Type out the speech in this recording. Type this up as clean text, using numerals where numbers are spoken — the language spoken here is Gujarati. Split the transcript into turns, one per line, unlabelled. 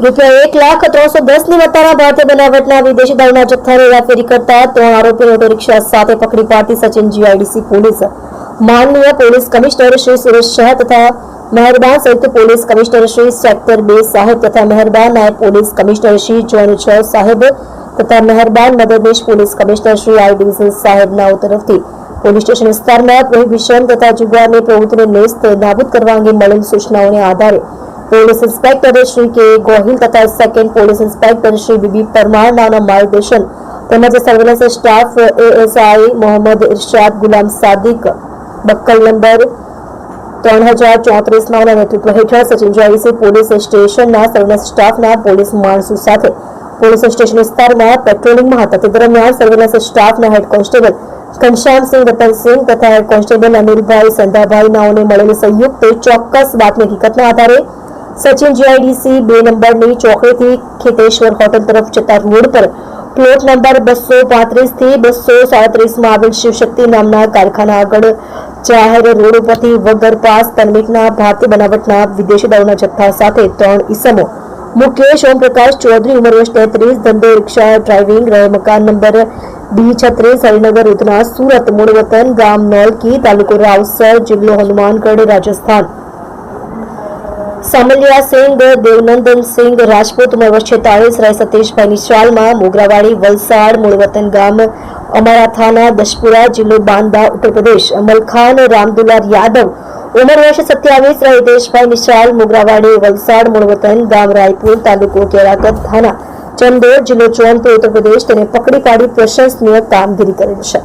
₹1,03,10,000ની મત્તાના ભારતીય બનાવટના વિદેશી દારૂના જથ્થાની હેરાફેરી કરતા 3 આરોપીઓને ઓટો રિક્ષા સાથે પકડી પાડતી સચિન જીઆઈડીસી પોલીસ માનનીય પોલીસ કમિશનર શ્રી સુરેશ શાહ તથા મહેરબાન સંયુક્ત પોલીસ કમિશનર શ્રી સેક્ટર 2 સાહેબ તથા મહેરબાન નાયબ પોલીસ કમિશનર શ્રી ઝોન 6 સાહેબ તથા મહેરબાન મદદનીશ પોલીસ કમિશનર શ્રી આઈ ડિવિઝન સાહેબના તરફથી પોલીસ સ્ટેશન વિસ્તારમાં પ્રોહિબિશન તથા જુગારની પ્રવૃત્તિને નેસ્ત નાબૂદ કરવા અંગે મળેલ સૂચનાઓને આધારે police inspector Shri K Gohil તથા second police inspector Shri B B Parmar નાના માર્ગદર્શન તેમજ surveillance staff ASI Mohammad Irshad Ghulam Sadiq buckle number 3034 ના નેતૃત્વ હેઠળ સચિન જીઆઈડીસી પોલીસ સ્ટેશનના સર્વેલન્સ સ્ટાફના પોલીસ માણસો સાથે પોલીસ સ્ટેશન વિસ્તારમાં પેટ્રોલિંગમાં હતા. તે દરમિયાન સર્વેલન્સ સ્ટાફના હેડ કોન્સ્ટેબલ ઘનશ્યામસિંહ રતનસિંહ તથા હેડ કોન્સ્ટેબલ અનિલભાઈ સંધાભાઈ નાઓને મળેલી સંયુક્ત ચોક્કસ બાતમી હકીકતના આધારે સચિન જીઆઈડીસી 2 નંબરની ચોકડીથી ખેતેશ્વર હોટલ તરફ જતા રોડ પર પ્લોટ નંબર 235 થી 237 માં આવેલ શિવશક્તિ નામના કારખાના આગળ જાહેર રોડ ઉપરથી વગર પાસ પરમિટના ભારતીય બનાવટના વિદેશી દારૂના જથ્થા સાથે 3 ઈસમો મુકેશ ઓમપ્રકાશ ચૌધરી ઉંમર વર્ષ 33 ધંધો રિક્ષા ડ્રાઇવિંગ રહે મકાન નંબર B36 હરિનગર ઉધના સુરત મૂળ વતન ગામ નોલકી તાલુકો રાવસર જિલ્લો હનુમાનગઢ રાજસ્થાન સમલિયા સિંહ દેવનંદન સિંહ રાજપૂત ઉંમર વર્ષ 46 રહે સતીશભાઈ નિશાલમાં મોગરાવાડી વલસાડ મૂળ વતન ગામ અમારા થાના દશપુરા જિલ્લો બાંદા ઉત્તર પ્રદેશ અમલખાન રામદુલાર યાદવ ઉંમર વર્ષ 27 રહે હિતેશભાઈ નિશાલ મોગરાવાડી વલસાડ મૂળ વતન ગામ રાયપુર તાલુકો કેરાકત થાના ચંદોદ જિલ્લો જૌનપુર ઉત્તર પ્રદેશ તેને પકડી પાડી પ્રશંસનીય કામગીરી કરેલ છે.